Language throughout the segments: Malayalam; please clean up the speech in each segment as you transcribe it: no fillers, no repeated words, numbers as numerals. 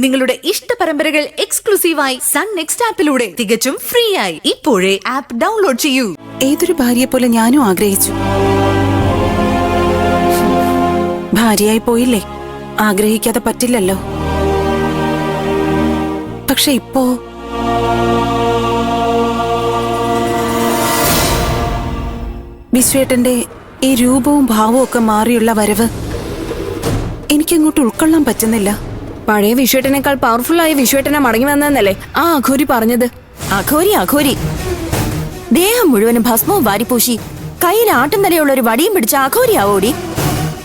നിങ്ങളുടെ ഇഷ്ട പരമ്പരകൾ എക്സ്ക്ലൂസീവായി സൺ നെക്സ്റ്റ് ആപ്പിലൂടെ തികച്ചും ഫ്രീ ആയി ഇപ്പോഴേ ആപ്പ് ഡൗൺലോഡ് ചെയ്യൂ. ഏതൊരു ഭാര്യയെ പോലെ ഞാനും ആഗ്രഹിച്ചു. ഭാര്യയായി പോയില്ലേ, ആഗ്രഹിക്കാതെ പറ്റില്ലല്ലോ. പക്ഷെ ഇപ്പോ വിശ്വേട്ടന്റെ ഈ രൂപവും ഭാവവും ഒക്കെ മാറിയുള്ള വരവ് എനിക്കങ്ങോട്ട് ഉൾക്കൊള്ളാൻ പറ്റുന്നില്ല. പഴയ വിശ്വേട്ടനേക്കാൾ പവർഫുൾ ആയ വിശ്വേട്ടനെ മടങ്ങി വന്നല്ലേ ആ അഘോരി പറഞ്ഞത്. അഘോരി ദേഹം മുഴുവനും ഭസ്മവും വാരിപ്പൂശി കയ്യിൽ ആട്ടും തലയുള്ള ഒരു വടിയും പിടിച്ച അഘോരിയാവോടി.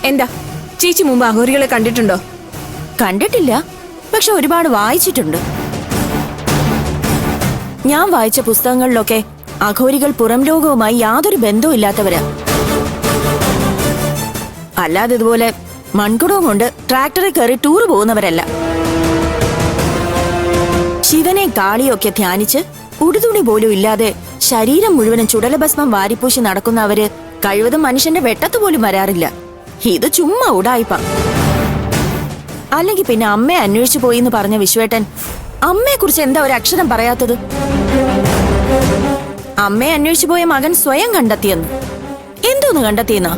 എന്താ ചേച്ചി മുമ്പ് അഘോരികളെ കണ്ടിട്ടുണ്ടോ? കണ്ടിട്ടില്ല, പക്ഷെ ഒരുപാട് വായിച്ചിട്ടുണ്ട്. ഞാൻ വായിച്ച പുസ്തകങ്ങളിലൊക്കെ അഘോരികൾ പുറം ലോകവുമായി യാതൊരു ബന്ധവും ഇല്ലാത്തവരാ. അല്ലാതെ ഇതുപോലെ മൺകുടവും കൊണ്ട് ട്രാക്ടറിൽ കയറി ടൂർ പോകുന്നവരല്ല. ശിവനെ കാളിയൊക്കെ ധ്യാനിച്ച് ഉടുതുണി പോലും ഇല്ലാതെ ശരീരം മുഴുവനും ചുടലഭസ്മം വാരിപ്പൂശി നടക്കുന്നവര് കഴിവതും മനുഷ്യന്റെ വെട്ടത്ത് പോലും വരാറില്ല. ഇത് ചുമ്മാ ഉടായിപ്പ. അല്ലെങ്കിൽ പിന്നെ അമ്മയെ അന്വേഷിച്ചു പോയി എന്ന് പറഞ്ഞ വിശ്വേട്ടൻ അമ്മയെ കുറിച്ച് എന്താ ഒരു അക്ഷരം പറയാത്തത്? അമ്മയെ അന്വേഷിച്ചു പോയ മകൻ സ്വയം കണ്ടെത്തിയെന്ന്. എന്തോന്ന് കണ്ടെത്തിയെന്നാ?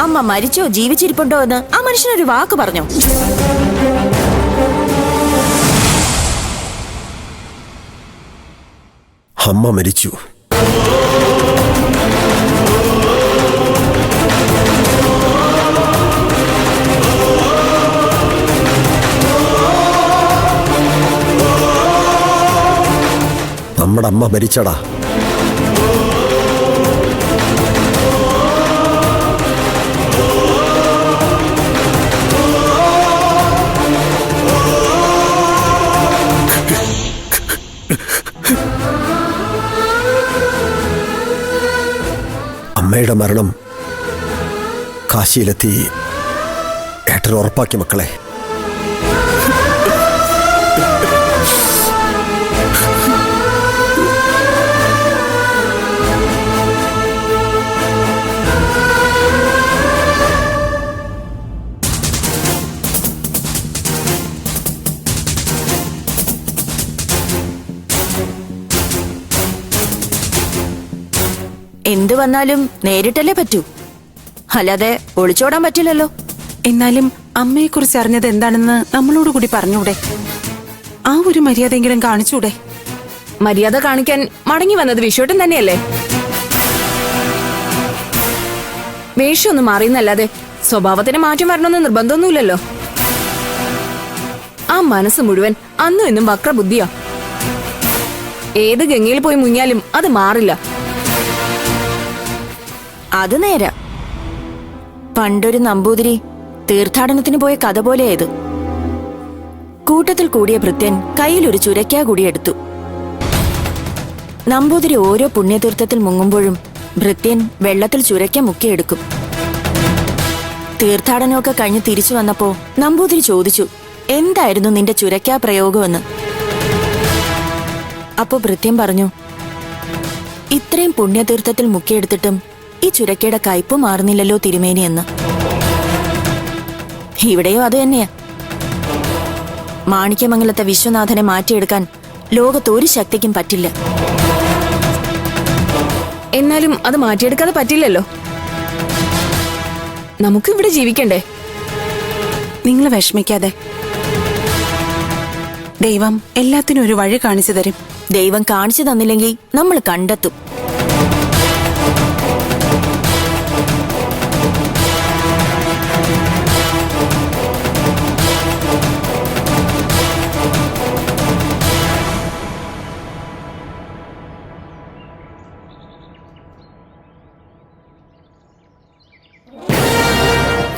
അമ്മ മരിച്ചോ ജീവിച്ചിരിപ്പുണ്ടോ എന്ന് ആ മനുഷ്യനൊരു വാക്ക് പറഞ്ഞോ? അമ്മ മരിച്ചു. നമ്മുടെ അമ്മ മരിച്ചടാ. അമ്മയുടെ മരണം കാശിയിലെത്തി ഏട്ടൻ ഉറപ്പാക്കി മക്കളെ. എന്ത് വന്നാലും നേരിട്ടല്ലേ പറ്റൂ, അല്ലാതെ ഒളിച്ചോടാൻ പറ്റില്ലല്ലോ. എന്നാലും അമ്മയെക്കുറിച്ച് അറിഞ്ഞത് എന്താണെന്ന് നമ്മളോട് കൂടി പറഞ്ഞൂടെ? ആ ഒരു മര്യാദയെങ്കിലും കാണിച്ചൂടെ? മര്യാദ കാണിക്കാൻ മടങ്ങി വന്നത് വിശ്വേട്ടൻ തന്നെയല്ലേ? വേഷമൊന്നും മാറിയെന്നല്ലാതെ സ്വഭാവത്തിന് മാറ്റം വരണമെന്ന് നിർബന്ധമൊന്നുമില്ലല്ലോ. ആ മനസ്സ് മുഴുവൻ അന്നും എന്നും വക്രബുദ്ധിയാ. ഏത് ഗംഗയിൽ പോയി മുങ്ങിയാലും അത് മാറില്ല. അത് നേരാ. പണ്ടൊരു നമ്പൂതിരി തീർത്ഥാടനത്തിന് പോയ കഥ പോലെയത്. കൂട്ടത്തിൽ കൂടിയ ഭൃത്യൻ കയ്യിലൊരു ചുരയ്ക്കാ കൂടി എടുത്തു. നമ്പൂതിരി ഓരോ പുണ്യതീർത്ഥത്തിൽ മുങ്ങുമ്പോഴും ഭൃത്യൻ വെള്ളത്തിൽ ചുരയ്ക്ക മുക്കിയെടുക്കും. തീർത്ഥാടനമൊക്കെ കഴിഞ്ഞ് തിരിച്ചു വന്നപ്പോ നമ്പൂതിരി ചോദിച്ചു, എന്തായിരുന്നു നിന്റെ ചുരയ്ക്കാ പ്രയോഗമെന്ന്. അപ്പോ ഭൃത്യൻ പറഞ്ഞു, ഇത്രയും പുണ്യതീർത്ഥത്തിൽ മുക്കിയെടുത്തിട്ടും ഈ ചുരക്കയുടെ കയ്പ് മാറുന്നില്ലല്ലോ തിരുമേനി എന്ന്. ഇവിടെയോ അത് തന്നെയാ. മാണിക്യമംഗലത്തെ വിശ്വനാഥനെ മാറ്റിയെടുക്കാൻ ലോകത്തൊരു ശക്തിക്കും പറ്റില്ല. എന്നാലും അത് മാറ്റിയെടുക്കാതെ പറ്റില്ലല്ലോ. നമുക്കിവിടെ ജീവിക്കണ്ടേ? നിങ്ങൾ വിഷമിക്കാതെ, ദൈവം എല്ലാത്തിനും ഒരു വഴി കാണിച്ചു തരും. ദൈവം കാണിച്ചു തന്നില്ലെങ്കിൽ നമ്മൾ കണ്ടെത്തും.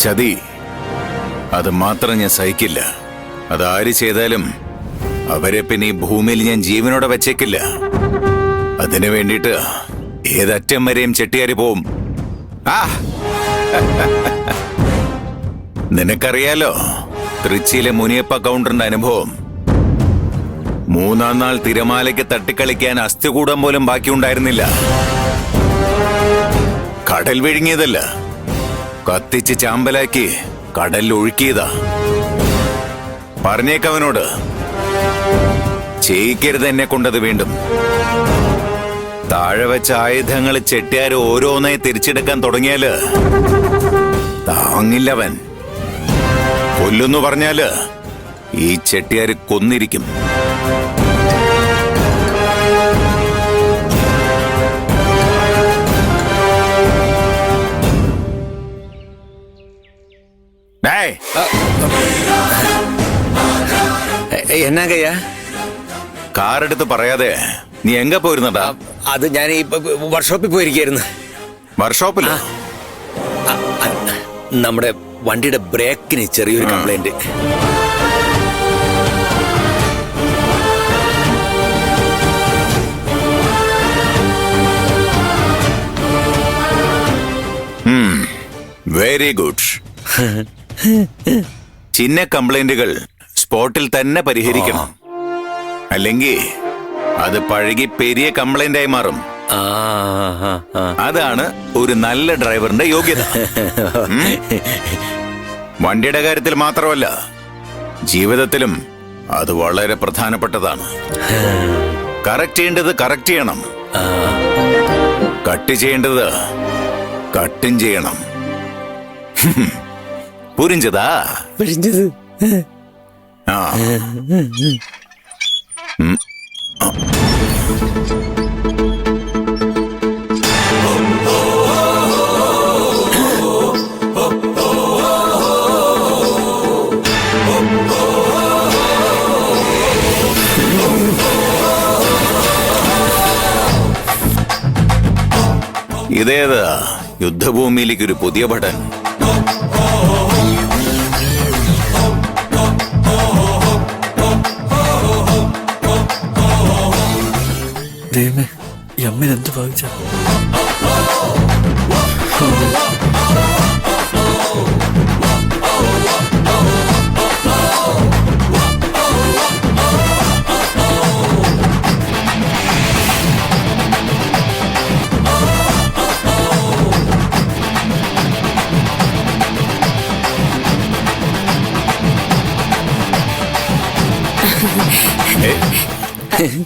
ചതി അത് മാത്രം ഞാൻ സഹിക്കില്ല. അതാര് ചെയ്താലും അവരെ പിന്നെ ഈ ഭൂമിയിൽ ഞാൻ ജീവനോടെ വെച്ചേക്കില്ല. അതിനു വേണ്ടിയിട്ട് ഏതറ്റം വരെയും ചെട്ടിയാരി പോവും. ആ നിനക്കറിയാലോ തൃച്ചിയിലെ മുനിയപ്പ കൗണ്ടറിന്റെ അനുഭവം. 3-ാം നാൾ തിരമാലയ്ക്ക് തട്ടിക്കളിക്കാൻ അസ്ഥികൂടം പോലും ബാക്കിയുണ്ടായിരുന്നില്ല. കടൽ വിഴുങ്ങിയതല്ല, കത്തിച്ച് ചാമ്പലാക്കി കടലിൽ ഒഴുക്കിയതാ. പറഞ്ഞേക്കവനോട് ചെയ്യിക്കരുത് എന്നെ കൊണ്ടത് വീണ്ടും. താഴെ വെച്ച ആയുധങ്ങൾ ചെട്ടിയാര് ഓരോന്നായി തിരിച്ചെടുക്കാൻ തുടങ്ങിയാല് താങ്ങില്ലവൻ. കൊല്ലുന്നു പറഞ്ഞാല് ഈ ചെട്ടിയാര് കൊന്നിരിക്കും. ഡേയ്, എന്നാ കാറെടുത്ത് പറയാതെ നീ എങ്ക പോയിരുന്നടാ? അത് ഞാൻ ഈ വർക്ക്ഷോപ്പിൽ പോയിരിക്കായിരുന്നു. വർക്ക്ഷോപ്പിലോ? നമ്മുടെ വണ്ടിയുടെ ബ്രേക്കിന് ചെറിയൊരു കംപ്ലൈന്റ്. Very good. ചിന്ന കംപ്ലൈന്റുകൾ സ്പോട്ടിൽ തന്നെ പരിഹരിക്കണം. അല്ലെങ്കിൽ അത് പഴകി പെരിയ കംപ്ലൈന്റ് ആയി മാറും. അതാണ് ഒരു നല്ല ഡ്രൈവറിന്റെ യോഗ്യത. വണ്ടിയുടെ കാര്യത്തിൽ മാത്രമല്ല, ജീവിതത്തിലും അത് വളരെ പ്രധാനപ്പെട്ടതാണ്. കറക്റ്റ് ചെയ്യേണ്ടത് കറക്റ്റ് ചെയ്യണം, കട്ട് ചെയ്യേണ്ടത് കട്ടും ചെയ്യണം. പുരിഞ്ചതാ? ആ. ഇതേതാ യുദ്ധഭൂമിയിലേക്ക് ഒരു പുതിയ ഭടൻ? ദൈവമേ, ഈ അമ്മ എന്ത് ഭാവിച്ച?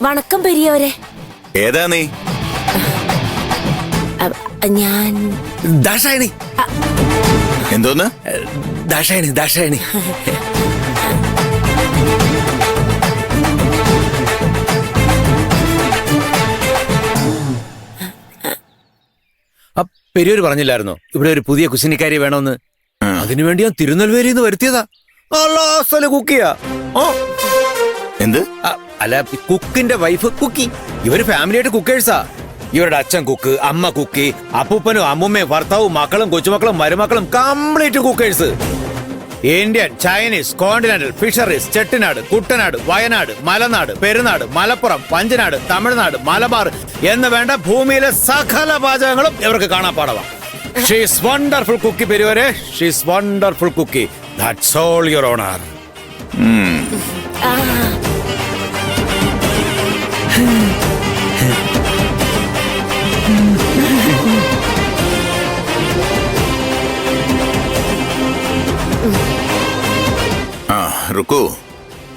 വണക്കം പെരിയവരെ. ഏതാ നീ? ഞാൻ ദാക്ഷായണി. എന്തോന്ന്? ദാക്ഷായണി, ദാക്ഷായണി. പെരിയൂര് പറഞ്ഞില്ലായിരുന്നോ ഇവിടെ ഒരു പുതിയ കുശിനിക്കാരി വേണമെന്ന്? അതിനുവേണ്ടി ഞാൻ തിരുനെൽവേലിന്ന് വരുത്തിയതാ. കുക്കിയാ. എന്ത്? അല്ല, കുക്കിന്റെ വൈഫ് കുക്കി. ഇവര് ഫാമിലിയായിട്ട് കുക്കേഴ്സാ. ഇവരുടെ അച്ഛൻ കുക്ക്, അമ്മ കുക്കി, അപ്പൂപ്പനും അമ്മുമ്മയും ഭർത്താവും മക്കളും കൊച്ചുമക്കളും മരുമക്കളും complete cookers. Indian, Chinese, continental, fisheries, Chettinad, Kuttanad, Wayanad, Malanad, Perunad, Malappuram, Panchanad, Tamil Nadu, Malabar എന്ന് വേണ്ട ഭൂമിയിലെ സകല പാചകങ്ങളും ഇവർക്ക് കാണാൻ പാടവാ. ഷീസ് വണ്ടർഫുൾ കുക്കി പെരുവരെ. She's wonderful cookie. That's all your honour. ആ റുക്കു,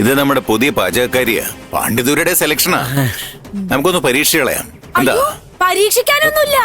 ഇത് നമ്മുടെ പുതിയ പാചകക്കാരിയാ. പാണ്ഡിതൂരുടെ സെലക്ഷനാ. നമുക്കൊന്ന് പരീക്ഷ കളയാം. എന്താ? പരീക്ഷിക്കാനൊന്നുമില്ല.